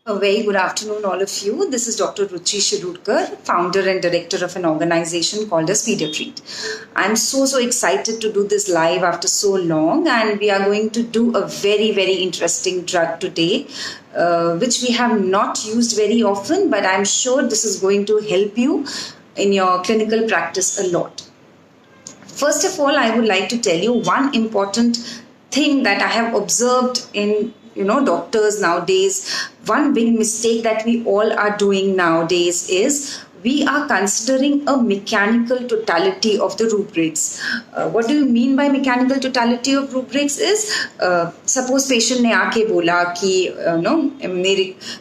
A very good afternoon, all of you. This is Dr. Ruchi Shirudkar, founder and director of an organization called as Treat. I'm so excited to do this live after so long, and we are going to do a very interesting drug today, which we have not used very often, but I'm sure this is going to help you in your clinical practice a lot. First of all, I would like to tell you one important thing that I have observed in doctors nowadays. One big mistake that we all are doing nowadays is we are considering a mechanical totality of the rubrics. What do you mean by mechanical totality of rubrics is suppose patient ने आके बोला कि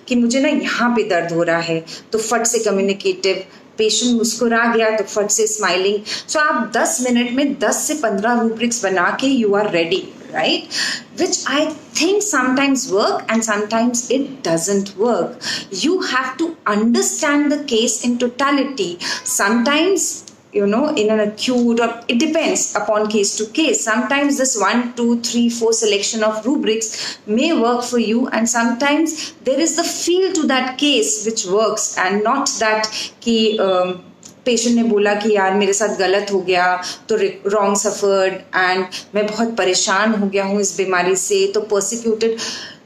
कि मुझे ना यहाँ पे दर्द हो रहा है, तो फट से कम्युनिकेटिव, पेशेंट मुस्कुरा गया तो फट से स्माइलिंग. सो आप 10 मिनट में 10 से 15 रूब्रिक्स बना के you are ready, right? Which I think sometimes work and sometimes it doesn't work. You have to understand the case in totality. Sometimes in an acute, or it depends upon case to case. Sometimes this 1, 2, 3, 4 selection of rubrics may work for you, and sometimes there is the feel to that case which works, and not that कि patient ने बोला कि यार मेरे साथ गलत हो गया तो रॉन्ग सफर्ड एंड मैं बहुत परेशान हो गया हूँ इस बीमारी से, तो persecuted.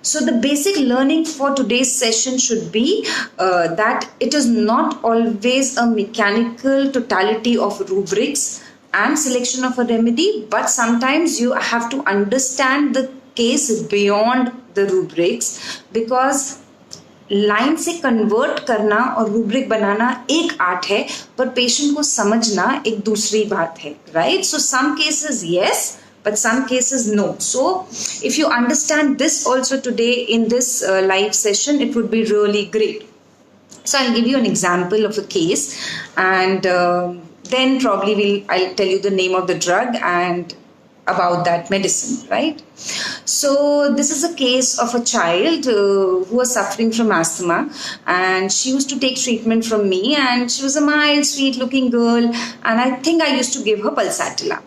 So the basic learning for today's session should be that it is not always a mechanical totality of rubrics and selection of a remedy, but sometimes you have to understand the case beyond the rubrics, because line से convert करना और rubric बनाना एक art है, पर patient को समझना एक दूसरी बात है, right? So some cases yes, but some cases no. So if you understand this also today in this live session, it would be really great. So I'll give you an example of a case, and then probably I'll tell you the name of the drug and about that medicine, right? So this is a case of a child who was suffering from asthma, and she used to take treatment from me, and she was a mild, sweet looking girl, and I think I used to give her pulsatilla.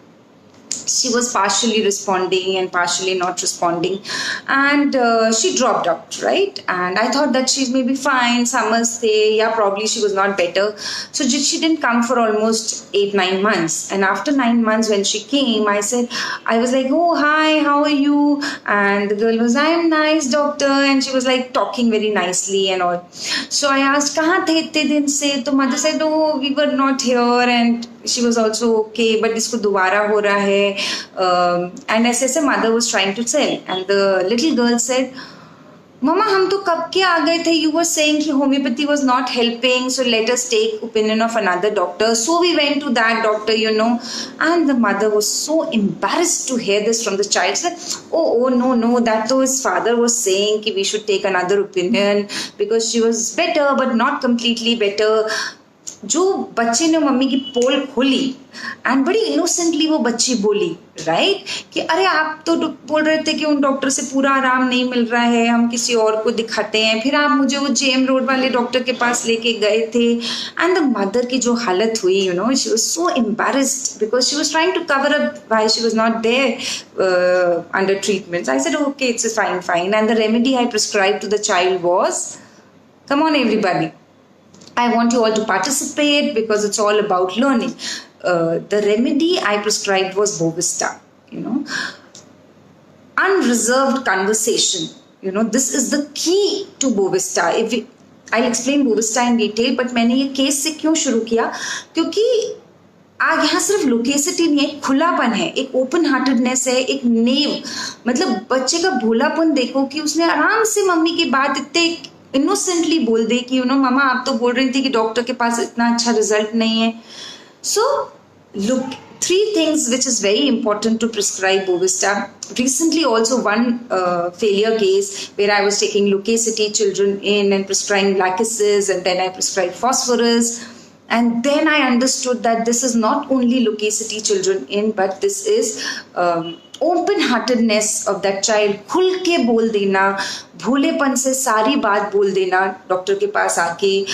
She was partially responding and partially not responding, and she dropped out, right? And I thought that she's maybe fine, summers the, yeah, probably she was not better. So she didn't come for almost 8-9 months, and after 9 months when she came, I was like, oh hi, how are you? And the girl was, I'm nice doctor, and she was like talking very nicely and all. So I asked, kahan the itne din se? So mother said, oh, we were not here, and she was also okay, but isko dobara ho raha hai, and ऐसे mother was trying to tell, and the little girl said, Mama, हम तो कब के आ गए थे, you were saying कि homeopathy was not helping, so let us take opinion of another doctor. So we went to that doctor, and the mother was so embarrassed to hear this from the child. She said, oh no, that though his father was saying कि we should take another opinion because she was better but not completely better. जो बच्चे ने mummy की पोल खोली and बड़ी innocently वो बच्ची बोली, राइट, कि अरे आप तो बोल रहे थे कि उन डॉक्टर से पूरा आराम नहीं मिल रहा है, हम किसी और को दिखाते हैं, फिर आप मुझे वो जेएम रोड वाले डॉक्टर के पास लेके गए थे. एंड द मदर की जो हालत हुई, she was so embarrassed because she was trying to cover up why she was not there under treatment. I said okay, it's fine, and the remedy I prescribe to the child was, come on everybody, I want you all to participate because it's all about learning. The remedy I prescribed was Bovista. Unreserved conversation. This is the key to Bovista. I'll explain Bovista in detail, but मैंने ये case से क्यों शुरू किया? क्योंकि आज यहाँ सिर्फ लोकेसिटी नहीं है, खुलापन है, एक ओपन हार्टेडनेस है, एक नेव, मतलब बच्चे का भोलापन देखो कि उसने आराम से मम्मी की बात इतने इनोसेंटली बोल दे कि मामा आप तो बोल रही थी कि डॉक्टर के पास इतना अच्छा रिजल्ट नहीं है. सो look, 3 things which is very important to prescribe Bovista. Recently also one failure case where I was taking loquacity children in and prescribing lachesis, and then I prescribed phosphorus, and then I understood that this is not only loquacity children in, but this is open heartedness of that child. खुल के बोल देना, भोलेपन से सारी बात बोल देना, doctor के पास आके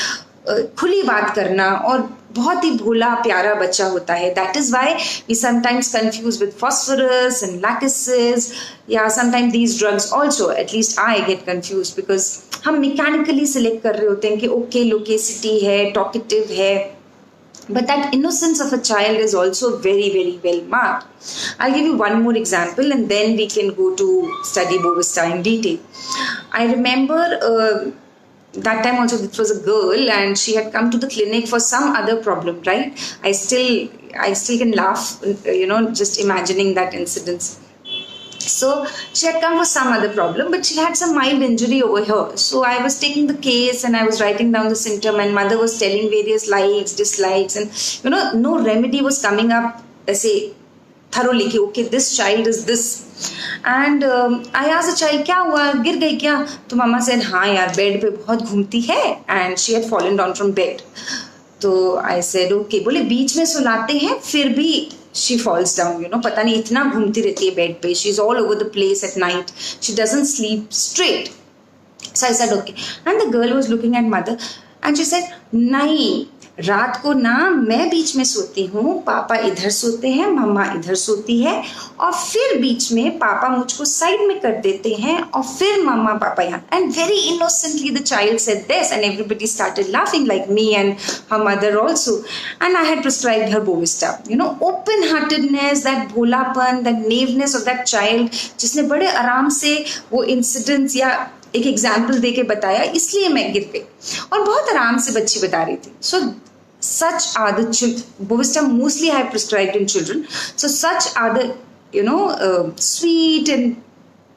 खुली बात करना, और बहुत ही भोला प्यारा बच्चा होता है. That is why we sometimes confuse with phosphorus and lachesis. Yeah, sometimes these drugs also, at least I get confused, because हम mechanically select कर रहे होते हैं कि okay loquacity है, talkative है. But that innocence of a child is also very, very well marked. I'll give you one more example and then we can go to study Bovista in detail. I remember that time also it was a girl and she had come to the clinic for some other problem, right? I still can laugh, just imagining that incident. So she had come for some other problem, but she had some mild injury over here. So I was taking the case and I was writing down the symptom, and mother was telling various likes, dislikes, and no remedy was coming up as a thoroughly. Okay, this child is this. And I asked the child, क्या हुआ, गिर गई क्या? तो mama said, हाँ यार, bed पे बहुत घूमती है, and she had fallen down from bed. तो I said, okay. बोले बीच में सुलाते हैं फिर भी she falls down, पता नहीं इतना घूमती रहती है बेड पे. She's all over the place at night. She doesn't sleep straight. So I said, okay. And the girl was looking at mother and she said, नहीं, रात को ना मैं बीच में सोती हूँ, पापा इधर सोते हैं, मम्मा इधर सोती है, और फिर बीच में पापा मुझको साइड में कर देते हैं और फिर मम्मा पापा यहाँ. And very innocently the child said this and everybody started laughing, like me and her mother also. And I had prescribed her Bovista. Open-heartedness, that भोलापन, that naiveness of that child, जिसने बड़े आराम से वो incidents या एक example देके बताया, इसलिए मैं गिर गई और बहुत आराम से बच्ची बता रही थी. So such are the Bovista mostly I have prescribed in children. So such are the sweet and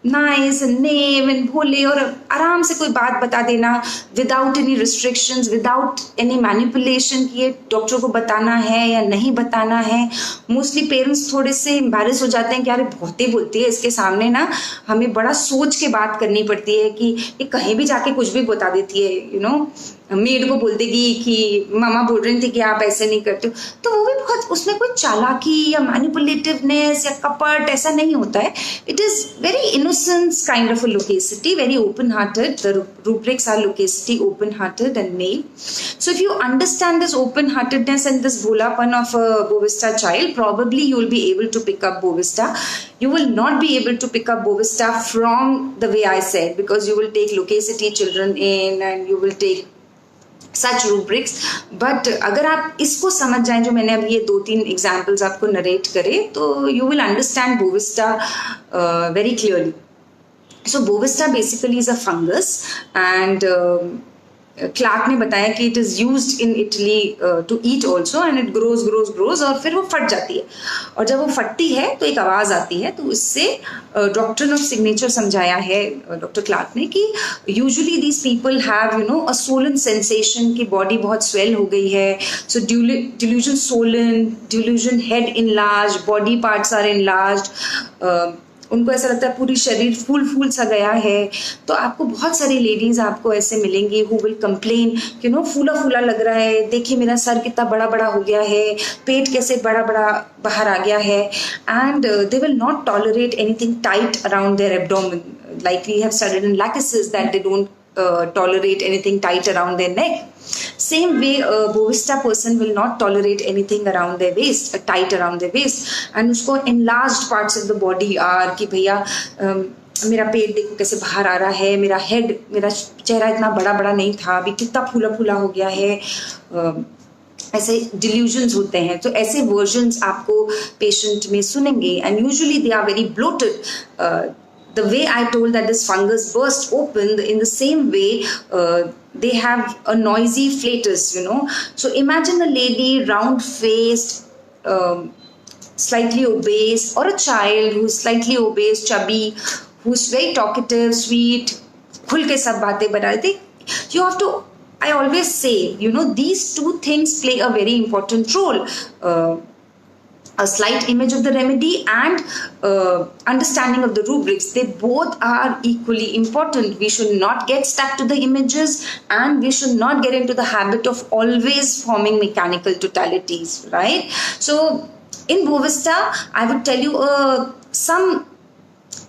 nice and naive and भोले और आराम से कोई बात बता देना without any restrictions, without any manipulation कि ये डॉक्टर को बताना है या नहीं बताना है. मोस्टली पेरेंट्स थोड़े से एम्बैरेस हो जाते हैं कि यार बहुत ही बोलती है, इसके सामने ना हमें बड़ा सोच के बात करनी पड़ती है कि ये कहीं भी जाके कुछ भी बता देती है. मेड को बोल देगी कि मामा बोल रही थी कि आप ऐसे नहीं करते हो, तो वो भी बहुत, उसमें कोई चालाकी या मैनिपुलेटिवनेस या कपट ऐसा नहीं होता है. It is very innocence kind of a loquacity, very open-hearted. The rubrics are loquacity, open-hearted and male. So if you understand this open-heartedness and this bholapan of a Bovista child, probably you will be able to pick up Bovista. You will not be able to pick up Bovista from the way I said, because you will take loquacity children in and you will take such rubrics. But अगर आप इसको समझ जाएं जो मैंने अब ये 2-3 examples आपको narrate करे, तो you will understand Bovista very clearly. So Bovista basically is a fungus, and Clark ने बताया कि it is used in Italy to eat also, and it grows और फिर वो फट जाती है, और जब वो फटती है तो एक आवाज आती है. तो इससे डॉक्ट्रिन ऑफ सिग्नेचर समझाया है डॉक्टर क्लार्क ने कि usually these people have a swollen sensation की बॉडी बहुत स्वेल हो गई है. So delusion swollen, delusion head enlarge, body parts are enlarge. उनको ऐसा लगता है पूरी शरीर फूल सा गया है. तो आपको बहुत सारी लेडीज आपको ऐसे मिलेंगी हु विल कंप्लेन, फूला लग रहा है, देखिए मेरा सर कितना बड़ा हो गया है, पेट कैसे बड़ा बाहर आ गया है. And they will not tolerate anything tight around their abdomen, like we have studied in Lachesis that they don't tolerate anything tight around their neck. Same way, a Bovista person will not tolerate anything around their waist, tight around their waist. And उसको enlarged parts of the body are कि भैया मेरा पेट देखो कैसे बाहर आ रहा है, मेरा हेड, मेरा चेहरा इतना बड़ा नहीं था, अभी कितना फूला हो गया है. ऐसे डिल्यूजन्स होते हैं. तो ऐसे वर्जन्स आपको पेशेंट में सुनेंगे, and usually they are very bloated. The way I told that this fungus burst open, in the same way they have a noisy flatus, So imagine a lady round-faced, slightly obese, or a child who's slightly obese, chubby, who's very talkative, sweet, khul ke sab baatein bana rahi. You have to, I always say, these two things play a very important role. A slight image of the remedy and understanding of the rubrics, they both are equally important. We should not get stuck to the images, and we should not get into the habit of always forming mechanical totalities, right? So in Bovista, I would tell you some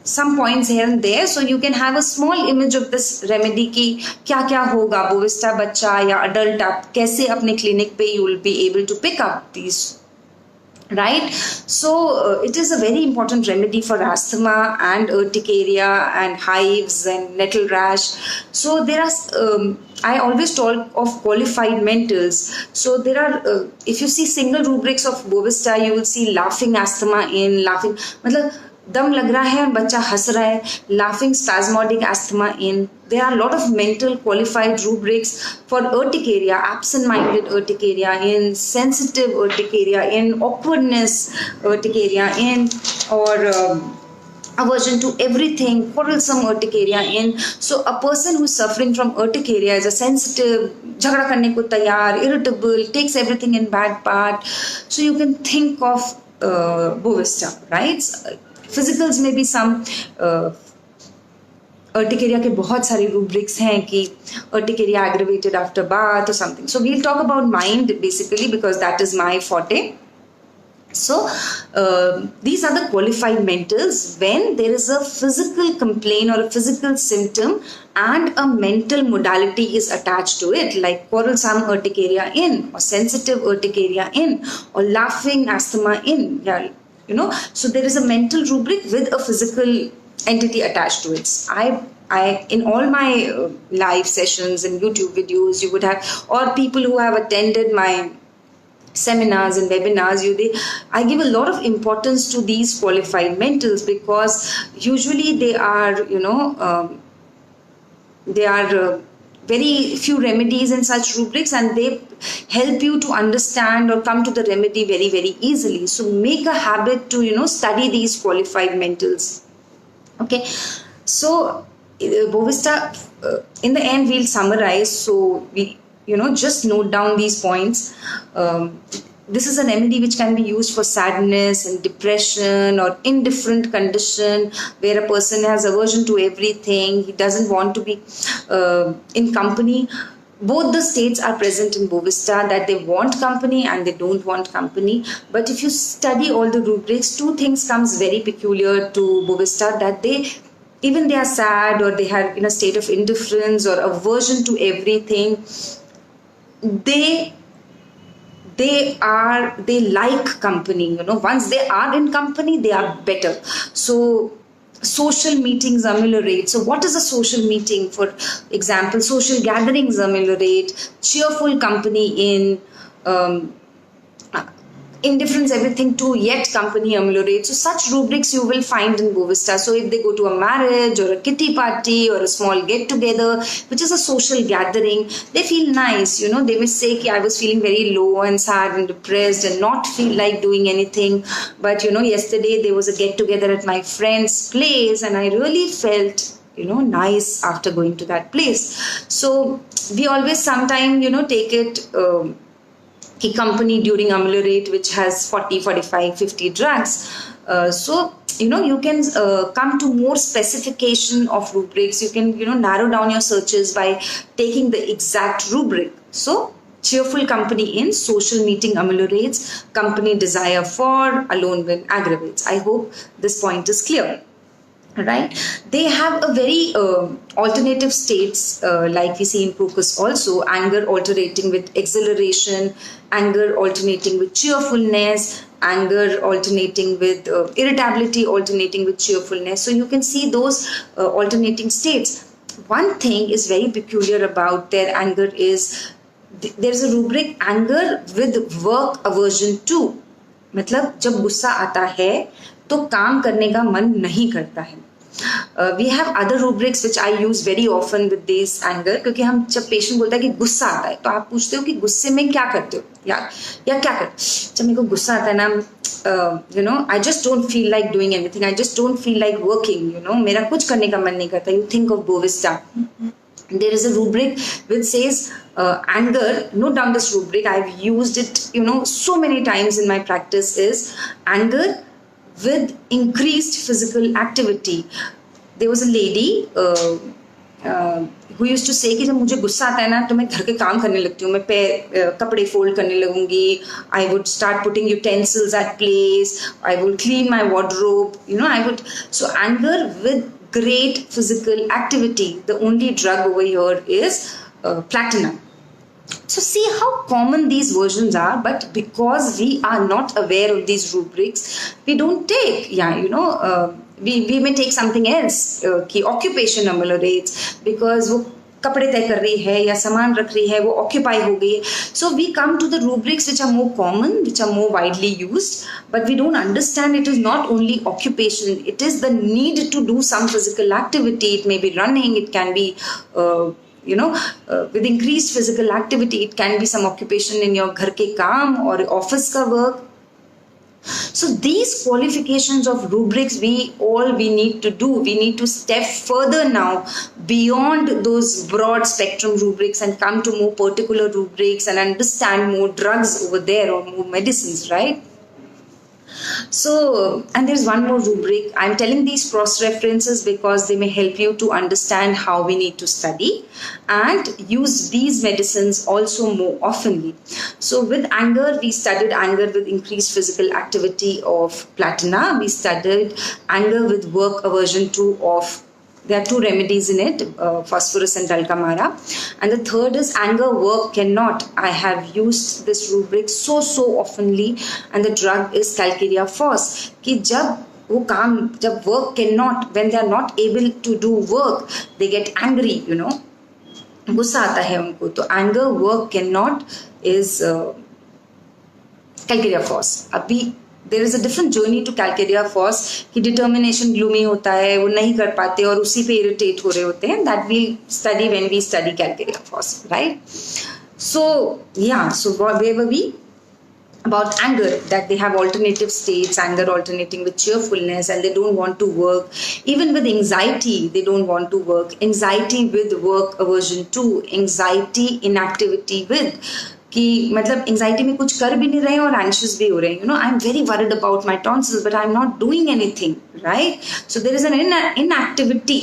some points here and there, so you can have a small image of this remedy ki kya kya hoga Bovista bachcha ya adult आप कैसे अपने clinic पे you will be able to pick up these, right? So it is a very important remedy for asthma and urticaria and hives and nettle rash. So there are I always talk of qualified mentals. So there are if you see single rubrics of Bovista, you will see laughing asthma in, laughing मतलब दम लग रहा है और बच्चा हंस रहा है, laughing spasmodic asthma in. There are a lot of mental qualified rubrics for urticaria, absent-minded urticaria in, sensitive urticaria in, awkwardness urticaria in, or aversion to everything, quarrelsome urticaria in. So a person who is suffering from urticaria is a sensitive, झगड़ा करने को तैयार, irritable, takes everything in bad part. So you can think of Bovista, right? Physicals में भी some urticaria के बहुत सारे rubrics हैं कि urticaria aggravated after bath or something. So we'll talk about mind basically because that is my forte. So these are the qualified mentals when there is a physical complaint or a physical symptom and a mental modality is attached to it, like quarrelsome urticaria in, or sensitive urticaria in, or laughing asthma in. Yeah, you know, so there is a mental rubric with a physical entity attached to it. I in all my live sessions and YouTube videos, you would have, or people who have attended my seminars and webinars, I give a lot of importance to these qualified mentals because usually they are, you know, they are very few remedies in such rubrics and they help you to understand or come to the remedy very, very easily. So make a habit to, you know, study these qualified mentals. Okay, so Bovista, in the end we'll summarize. So we, you know, just note down these points. This is a remedy which can be used for sadness and depression or indifferent condition where a person has aversion to everything. He doesn't want to be in company. Both the states are present in Bovista, that they want company and they don't want company. But if you study all the rubrics, two things comes very peculiar to Bovista, that even they are sad or they are in a state of indifference or aversion to everything, they like company, you know. Once they are in company, they are better. So social meetings ameliorate. So what is a social meeting? For example, social gatherings ameliorate, cheerful company in, indifference everything to, yet company ameliorate. So such rubrics you will find in Bovista. So if they go to a marriage or a kitty party or a small get together, which is a social gathering, they feel nice, you know. They may say I was feeling very low and sad and depressed and not feel like doing anything, but you know, yesterday there was a get together at my friend's place and I really felt, you know, nice after going to that place. So we always sometime, you know, take it company during ameliorate, which has 40, 45, 50 drugs. So, you know, you can come to more specification of rubrics. You can, you know, narrow down your searches by taking the exact rubric. So, cheerful company in, social meeting ameliorates, company desire for, alone when aggravates. I hope this point is clear. Right, they have a very alternative states like we see in Procus also, anger alternating with exhilaration, anger alternating with cheerfulness, anger alternating with irritability, alternating with cheerfulness. So you can see those alternating states. One thing is very peculiar about their anger is there's a rubric anger with work aversion to. मतलब जब गुस्सा आता है तो काम करने का मन नहीं करता है. We have other rubrics which I use very often with this anger, क्योंकि हम जब पेशेंट बोलता है कि गुस्सा आता है तो आप पूछते हो कि गुस्से में क्या करते हो या क्या करते हो. जब मेरे को गुस्सा आता है ना, you know, I just don't feel like doing anything, I just don't feel like working, you know, मेरा कुछ करने का मन नहीं करता. You think of Bovista. There is a rubric which says anger. Note down this rubric. I've used it, you know, so many times in my practice. Is anger with increased physical activity. There was a lady who used to say कि जब मुझे गुस्सा आता है ना तो मैं घर के काम करने लगती हूँ, मैं कपड़े फोल्ड करने लगूंगी, I would start putting utensils at place, I would clean my wardrobe, I would. So anger with great physical activity, the only drug over here is platinum. So see how common these versions are, but because we are not aware of these rubrics, we don't take, we may take something else, कि occupation ameliorates, because वो कपड़े तय कर रही है या सामान रख रही है, वो ऑक्यूपाई हो गई है. So we come to the rubrics which are more common, which are more widely used, but we don't understand it is not only occupation, it is the need to do some physical activity. It may be running, it can be with increased physical activity, it can be some occupation in your घर के काम or office का work. So these qualifications of rubrics we need to do. We need to step further now beyond those broad spectrum rubrics and come to more particular rubrics and understand more drugs over there or more medicines, right? So, and there's one more rubric. I'm telling these cross references because they may help you to understand how we need to study and use these medicines also more oftenly. So with anger, we studied anger with increased physical activity of platina. We studied anger with work aversion 2 of, there are 2 remedies in it, phosphorus and dalkamara. And the third is anger work cannot. I have used this rubric so oftenly, and the drug is calcarea phos. कि जब work cannot, when they are not able to do work, they get angry, गुस्सा आता है उनको. तो anger work cannot is calcarea phos. अभी there is a different journey to calcarea phos कि determination gloomy होता है, वो नहीं कर पाते और उसी पे irritate हो रहे होते हैं. That we study when we study calcarea phos, right? So where were we? About anger, that they have alternative states, anger alternating with cheerfulness, and they don't want to work. Even with anxiety, they don't want to work. Anxiety with work aversion 2, anxiety inactivity with, कि मतलब anxiety में कुछ कर भी नहीं रहे और anxious भी हो रहे हैं. I am very worried about my tonsils but I am not doing anything, right? So there is an inactivity,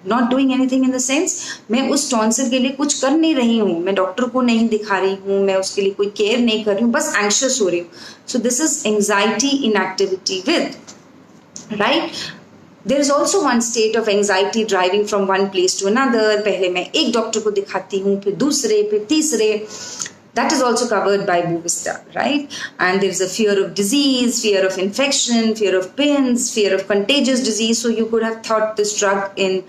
not doing anything in the sense मैं उस टॉन्सिल के लिए कुछ कर नहीं रही हूँ, मैं डॉक्टर को नहीं दिखा रही हूँ, मैं उसके लिए कोई केयर नहीं कर रही हूँ, बस एंशियस हो रही हूँ. So this is anxiety inactivity with, right? There is also one state of anxiety driving from one place to another. पहले मैं एक डॉक्टर को दिखाती हूँ, फिर दूसरे, फिर तीसरे. That is also covered by Bovista, right? And there is a fear of disease, fear of infection, fear of pins, fear of contagious disease. So you could have thought this drug in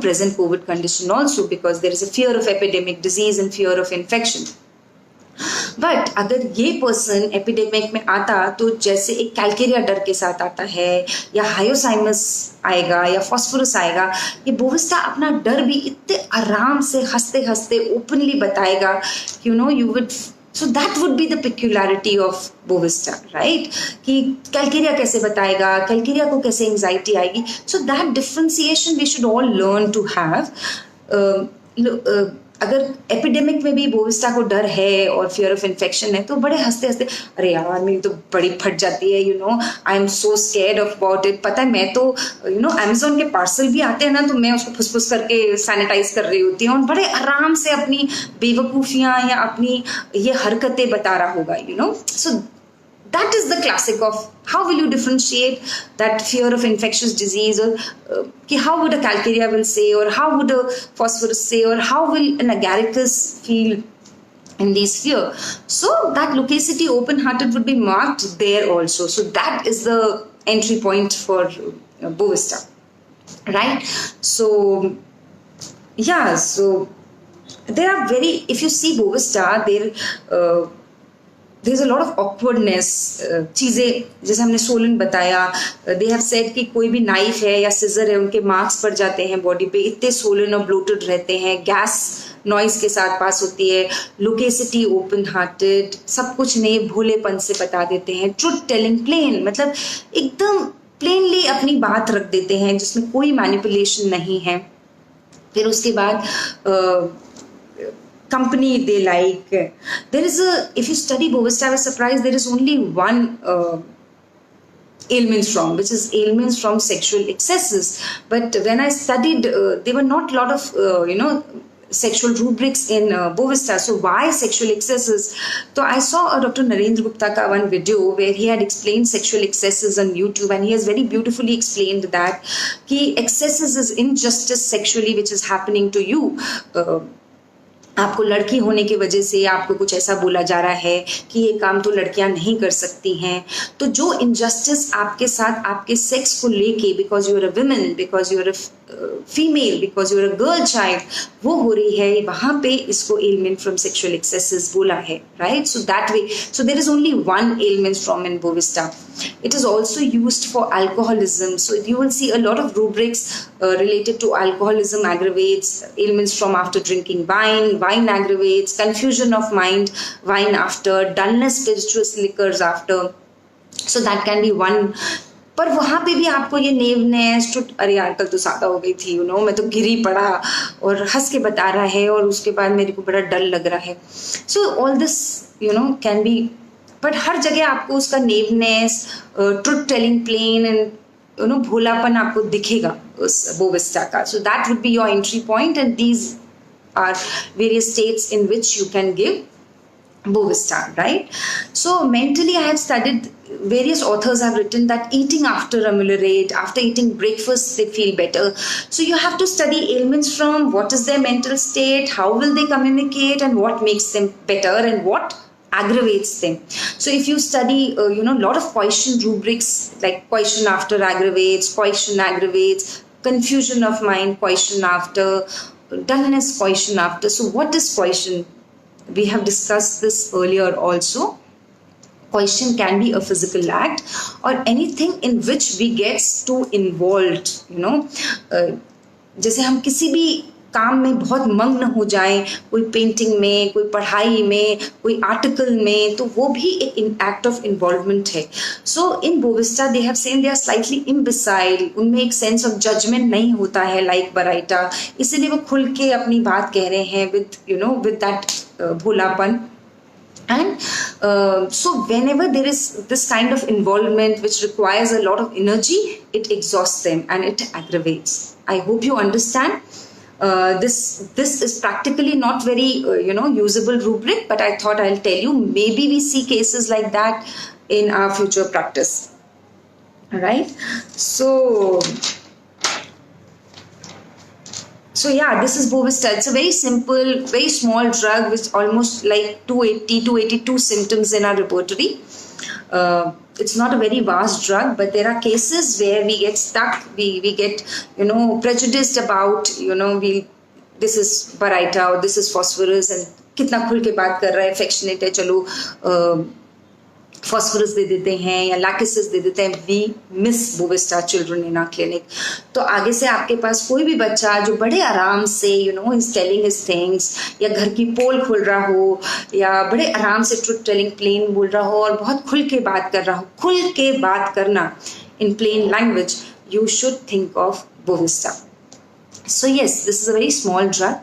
present COVID condition also, because there is a fear of epidemic disease and fear of infection. But अगर ये person epidemic में आता तो जैसे एक calcarea डर के साथ आता है, या हायोसाइमस आएगा, या फॉस्फोरस आएगा, ये बोविस्टा अपना डर भी इतने आराम से हंसते हंसते ओपनली बताएगा कि you would. So that would be the peculiarity of Bovista, right? कि कैल्केरिया कैसे बताएगा, कैल्केरिया को कैसे एंजाइटी आएगी. So that differentiation we should all learn to have. अगर एपिडेमिक में भी बोविस्टा को डर है और फियर ऑफ इन्फेक्शन है तो बड़े हंसते हंसते, अरे यार मेरी तो बड़ी फट जाती है, I am so scared of about it. पता है मैं तो अमेजोन के पार्सल भी आते हैं ना, तो मैं उसको फुसफुस करके सैनिटाइज कर रही होती हूँ, और बड़े आराम से अपनी बेवकूफियाँ या अपनी ये हरकतें बता रहा होगा. सो that is the classic of how will you differentiate that fear of infectious disease, or how would a calcarea will say, or how would a phosphorus say, or how will an agaricus feel in these fear. So that loquacity, open-hearted would be marked there also. So that is the entry point for Bovista, right? So there are if you see Bovista, there's a lot of awkwardness. चीज़ें जैसे हमने सोलन बताया, they have said कि कोई भी knife है या scissor है उनके मार्क्स पड़ जाते हैं बॉडी पे, इतने सोलन और ब्लोटेड रहते हैं, गैस नॉइज के साथ पास होती है, लोकेसिटी ओपन हार्टेड, सब कुछ नहीं भोलेपन से बता देते हैं, ट्रुथ टेलिंग प्लेन, मतलब एकदम प्लेनली अपनी बात रख देते हैं जिसमें कोई मैनिपुलेशन नहीं है. फिर उसके बाद company they like. There is if you study Bovista, I was surprised there is only one ailments from, which is ailments from sexual excesses. But when I studied, there were not a lot of, sexual rubrics in Bovista. So why sexual excesses? So I saw Dr. Narendra Gupta ka one video where he had explained sexual excesses on YouTube, and he has very beautifully explained that ki excesses is injustice sexually which is happening to you. आपको लड़की होने की वजह से आपको कुछ ऐसा बोला जा रहा है कि ये काम तो लड़कियां नहीं कर सकती हैं, तो जो इनजस्टिस आपके साथ आपके सेक्स को लेके, because you are a women, because you are a female, because you are a girl child, वो हो रही है, वहां पे इसको एलिमेंट फ्रॉम सेक्सुअल एक्सेसेस बोला है, right? So that way, so there is only one element from in Bovista. It is also used for alcoholism. So you will see a lot of rubrics related to alcoholism aggravates, ailments from after drinking wine, wine aggravates, confusion of mind, wine after, dullness, spirituous liquors after. So that can be one. पर वहाँ पे भी आपको ये नेवनेस, अरे यार कल तो सादा हो गई थी, मैं तो गिरी पड़ा, और हंस के बता रहा है, और उसके बाद मेरे को बड़ा डर लग रहा है. So all this can be, but हर जगह आपको उसका naiveness, truth telling plain and भोलापन आपको दिखेगा उस बोविस्टा का. So that would be your entry point, and these are various states in which you can give Bovista, right? So mentally I have studied, various authors have written that eating after ameliorate, after eating breakfast they feel better. So you have to study ailments from what is their mental state, how will they communicate, and what makes them better and what aggravates them. So if you study a lot of question rubrics like question after aggravates, question aggravates, confusion of mind, question after, dullness, question after. So what is question? We have discussed this earlier also. Question can be a physical act or anything in which we get too involved. जैसे हम किसी भी काम में बहुत मग्न हो जाएं, कोई पेंटिंग में, कोई पढ़ाई में, कोई आर्टिकल में, तो वो भी एक एक्ट ऑफ इन्वॉल्वमेंट है. So in Bovista they have seen they are slightly imbecile, उनमें एक सेंस ऑफ जजमेंट नहीं होता है लाइक बराइटा, इसीलिए वो खुल के अपनी बात कह रहे हैं विद दैट भोलापन. And so whenever there is this kind of involvement which requires a lot of energy, it exhausts them and it aggravates. I hope you understand. This is practically not very usable rubric, but I thought I'll tell you, maybe we see cases like that in our future practice. All right, so yeah, this is Bovista. It's a very simple, very small drug with almost like 282 symptoms in our repertory. It's not a very vast drug, but there are cases where we get stuck, we get prejudiced about this is baraita or this is phosphorus, and कितना खुल के बात कर रहा है, affectionate है, चलो phosphorus दे देते हैं या lachesis दे देते हैं. We miss Bovista children in our clinic. तो आगे से आपके पास कोई भी बच्चा जो बड़े आराम से is telling his things, या घर की पोल खोल रहा हो, या बड़े आराम से truth telling plain बोल रहा हो और बहुत खुल के बात कर रहा हो, खुल के बात करना in plain language, you should think of Bovista. So yes, this is a very small drug.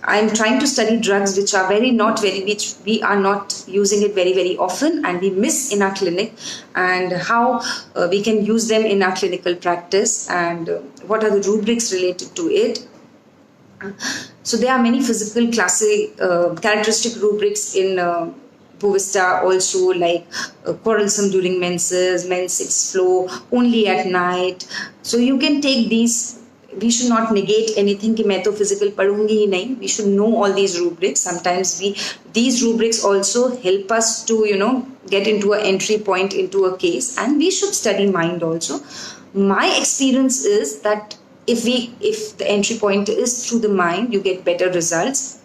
I'm trying to study drugs which which we are not using it very, very often, and we miss in our clinic, and how we can use them in our clinical practice, and what are the rubrics related to it. So there are many physical characteristic rubrics in Bovista also, like quarrelsome during menses, menses flow only at night. So you can take these. We should not negate anything कि मैं तो physical पढ़ूंगी ही नहीं. We should know all these rubrics. Sometimes these rubrics also help us to get into an entry point into a case, and we should study mind also. My experience is that if the entry point is through the mind, you get better results.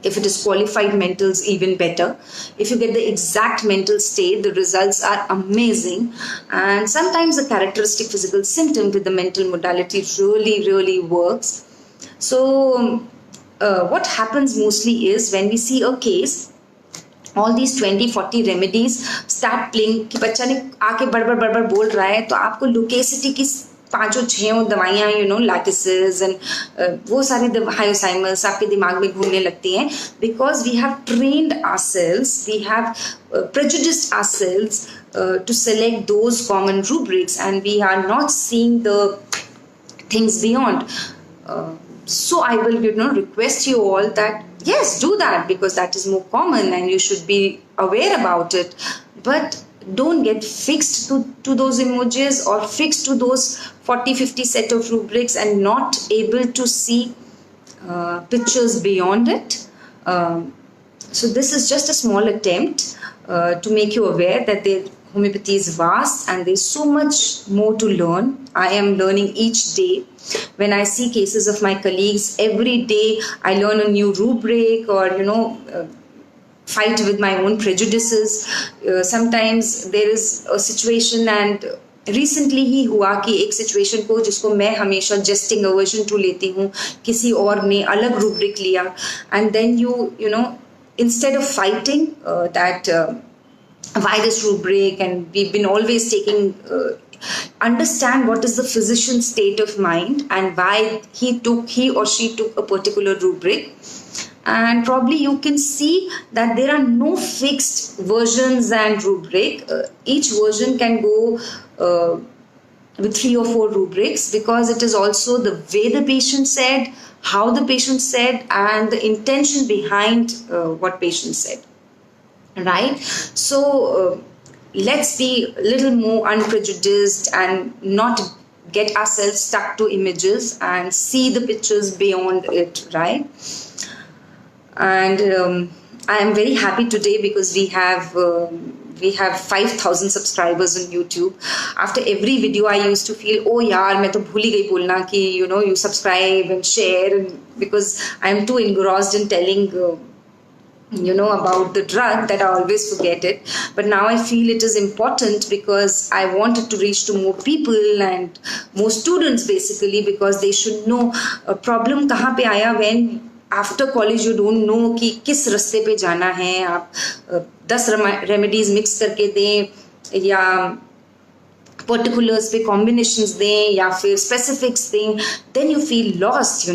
If it is qualified mentals, even better. If you get the exact mental state, the results are amazing. And sometimes the characteristic physical symptom with the mental modality really, really works. So what happens mostly is when we see a case, all these 20-40 remedies start playing कि बच्चा ने आके बड़बड़ बोल रहा है, तो आपको loquacity की 5-6 दवाइयाँ लैटिसेस एंड वो सारी हायोसाइमस आपके दिमाग में घूमने लगती हैं, because we have trained ourselves, we have prejudiced ourselves to select those common rubrics, and we are not seeing the things beyond. So I will, request you all that yes, do that, because that is more common and you should be aware about it. But don't get fixed to those emojis or fixed to those 40-50 set of rubrics and not able to see pictures beyond it. So this is just a small attempt to make you aware that homeopathy is vast and there's so much more to learn. I am learning each day. When I see cases of my colleagues, every day I learn a new rubric or, fight with my own prejudices. Sometimes there is a situation, and recently ही हुआ कि एक situation को जिसको मैं हमेशा जस्टिंग aversion to लेती हूँ, किसी और ने अलग रूब्रिक लिया, and then you know instead of fighting that why this rubric, and we've been always taking understand what is the physician's state of mind and why he or she took a particular rubric. And probably you can see that there are no fixed versions and rubric. Each version can go with 3 or 4 rubrics, because it is also the way the patient said, how the patient said, and the intention behind what patient said. Right? So let's be a little more unprejudiced and not get ourselves stuck to images and see the pictures beyond it, right? And I am very happy today because we have 5,000 subscribers on YouTube. After every video, I used to feel, oh yaar, मैं तो भूल ही गई बोलना कि you subscribe and share, and because I am too engrossed in telling about the drug that I always forget it. But now I feel it is important because I want it to reach to more people and more students, basically, because they should know a problem kahan pe aaya when after college you don't know कि किस रास्ते पे जाना है. आप 10 remedies mix करके दें या पर्टिकुलर्स पे कॉम्बिनेशंस दें या फिर स्पेसिफिक्स दें, then you feel lost,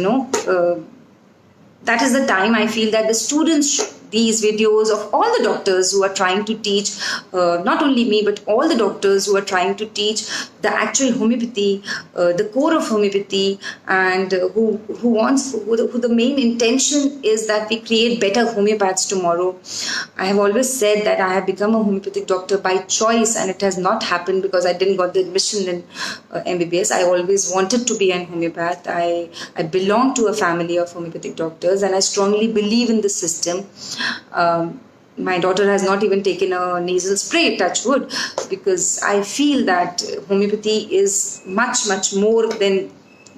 that is the time I feel that the students these videos of all the doctors who are trying to teach, not only me but all the doctors who are trying to teach the actual homeopathy, the core of homeopathy, and who the main intention is that we create better homeopaths tomorrow. I have always said that I have become a homeopathic doctor by choice, and it has not happened because I didn't got the admission in MBBS. I always wanted to be an homeopath. I belong to a family of homeopathic doctors, and I strongly believe in the system. My daughter has not even taken a nasal spray, touch wood, because I feel that homeopathy is much, much more than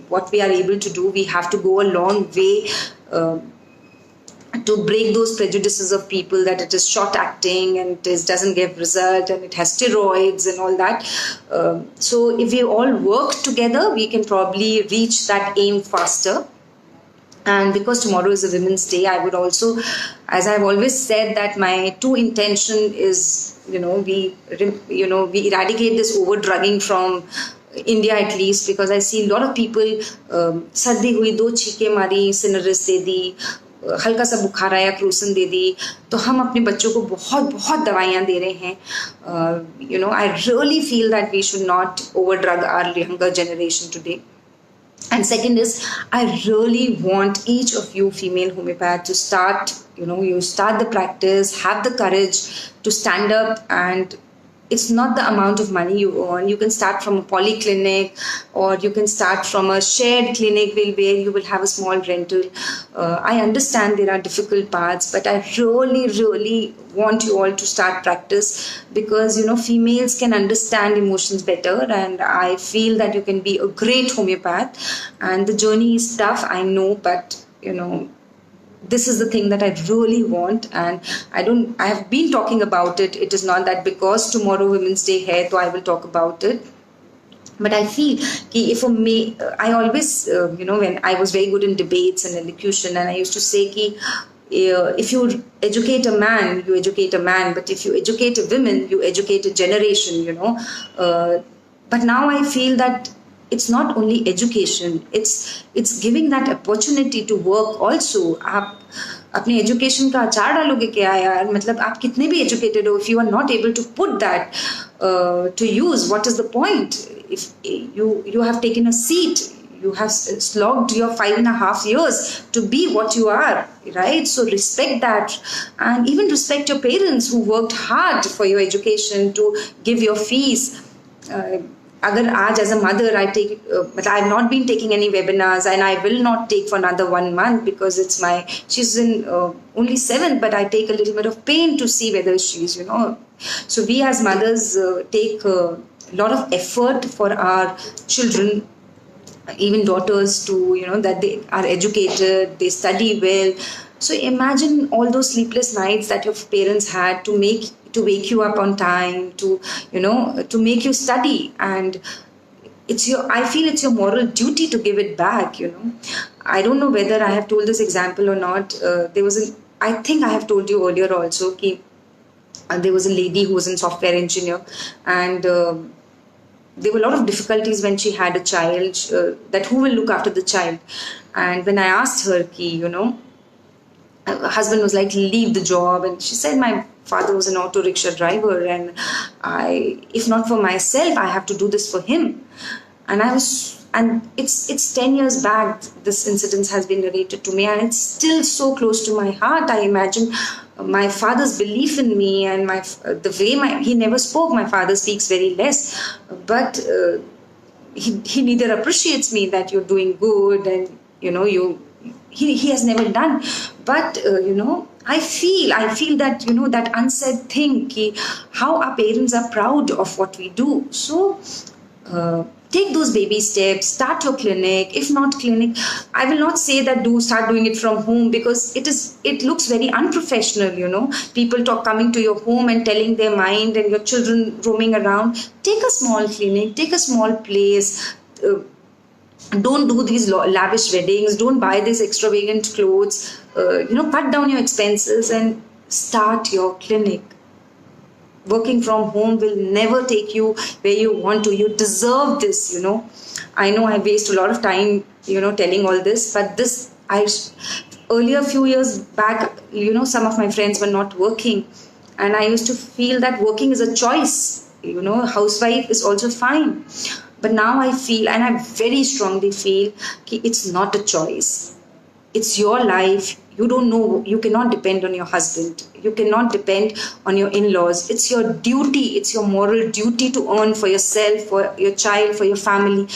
what we are able to do. We have to go a long way to break those prejudices of people that it is short acting and it doesn't give result and it has steroids and all that. So if we all work together, we can probably reach that aim faster. And because tomorrow is a Women's Day, I would also, as I've always said, that my true intention is, we eradicate this over-drugging from India at least, because I see a lot of people, सर्दी हुई 2 छींके मारी, सिनरिस दे दी, हल्का सा बुखार आया, क्रूसन दे दी, तो हम अपने बच्चों को बहुत दवाइयाँ दे रहे हैं. I really feel that we should not over-drug our younger generation today. And second is, I really want each of you female homeopaths to start, you start the practice, have the courage to stand up, and it's not the amount of money you earn. You can start from a polyclinic, or you can start from a shared clinic where you will have a small rental. I understand there are difficult paths, but I really, really want you all to start practice, because females can understand emotions better, and I feel that you can be a great homeopath. And the journey is tough, I know, but this is the thing that I really want, and I have been talking about it. It is not that because tomorrow Women's Day hai, so I will talk about it. But I feel that I always, when I was very good in debates and elocution, and I used to say that if you educate a man, you educate a man, but if you educate a woman, you educate a generation, But now I feel that it's not only education, it's giving that opportunity to work also. आप अपनी education का अचार डालोगे क्या यार, मतलब आप कितने भी educated हो, if you are not able to put that to use, what is the point? If you have taken a seat, you have slogged your 5.5 years to be what you are, right? So respect that, and even respect your parents who worked hard for your education to give your fees. Agar aaj as a mother I take, but I have not been taking any webinars, and I will not take for another 1 month because she's in only 7th, but I take a little bit of pain to see whether she's, So we as mothers take a lot of effort for our children, even daughters, to that they are educated, they study well. So imagine all those sleepless nights that your parents had to wake you up on time, to make you study, and I feel it's your moral duty to give it back. I don't know whether I have told this example or not. I think I have told you earlier also, there was a lady who was a software engineer, and there were a lot of difficulties when she had a child, that who will look after the child. And when I asked her, her husband was like, leave the job, and she said, my father was an auto rickshaw driver, and if not for myself, I have to do this for him. And it's 10 years back this incident has been narrated to me, and it's still so close to my heart. I imagine my father's belief in me, and the way he never spoke. My father speaks very less, but he neither appreciates me that you're doing good, and he has never done. But I feel that that unsaid thing, how our parents are proud of what we do. So take those baby steps, start your clinic. If not clinic, I will not say that start doing it from home, because it looks very unprofessional. People coming to your home and telling their mind, and your children roaming around. Take a small clinic, take a small place. Don't do these lavish weddings, don't buy these extravagant clothes. Cut down your expenses and start your clinic. Working from home will never take you where you want to. You deserve this. I know I waste a lot of time telling all this, but earlier, a few years back, some of my friends were not working, and I used to feel that working is a choice. Housewife is also fine. But now I feel, and I very strongly feel, it's not a choice. It's your life. You don't know, you cannot depend on your husband. You cannot depend on your in-laws. It's your duty, it's your moral duty to earn for yourself, for your child, for your family.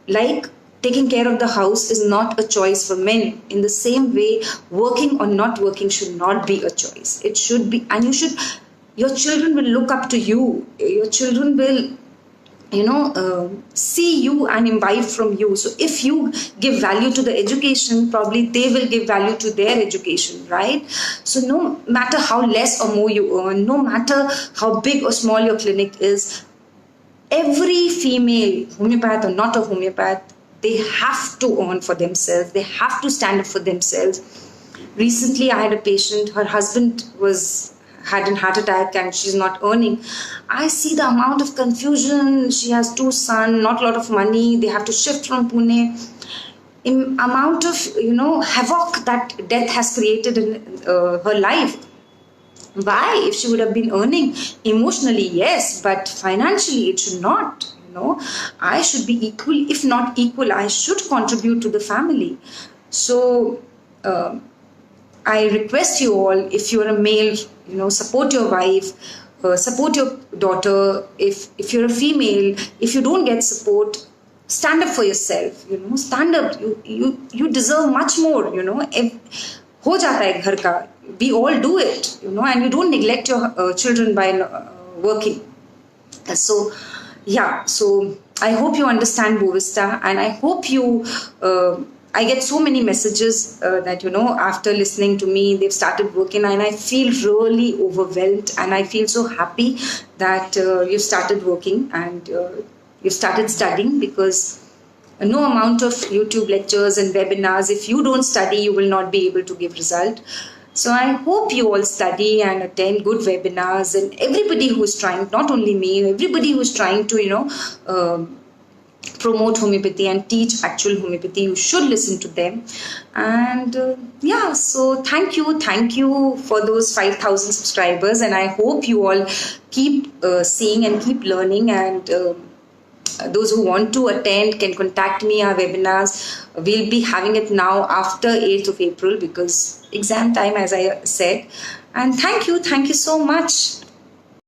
Like taking care of the house is not a choice for men. In the same way, working or not working should not be a choice. It should be, and your children will look up to you. Your children will see you and imbibe from you. So if you give value to the education, probably they will give value to their education, right? So no matter how less or more you earn, no matter how big or small your clinic is, every female, homeopath or not a homeopath, they have to earn for themselves. They have to stand up for themselves. Recently, I had a patient, her husband had a heart attack and she's not earning. I see the amount of confusion. She has 2 sons, not a lot of money. They have to shift from Pune. Amount of, havoc that death has created in her life. Why? If she would have been earning emotionally, yes, but financially it should not. I should be equal. If not equal, I should contribute to the family. So I request you all, if you're a male, support your wife, support your daughter. If you're a female, if you don't get support, stand up for yourself. Stand up. You deserve much more. हो जाता है घर का. We all do it. And you don't neglect your children by working. So yeah. So I hope you understand Bovista, and I hope you. I get so many messages that, after listening to me, they've started working, and I feel really overwhelmed, and I feel so happy that you've started working and you've started studying, because no amount of YouTube lectures and webinars, if you don't study, you will not be able to give result. So I hope you all study and attend good webinars, and everybody who's trying, not only me, everybody who's trying to, promote homeopathy and teach actual homeopathy, you should listen to them. And yeah, so thank you for those 5,000 subscribers, and I hope you all keep seeing and keep learning. And those who want to attend can contact me. Our webinars, we'll be having it now after 8th of April because exam time, as I said. And thank you so much.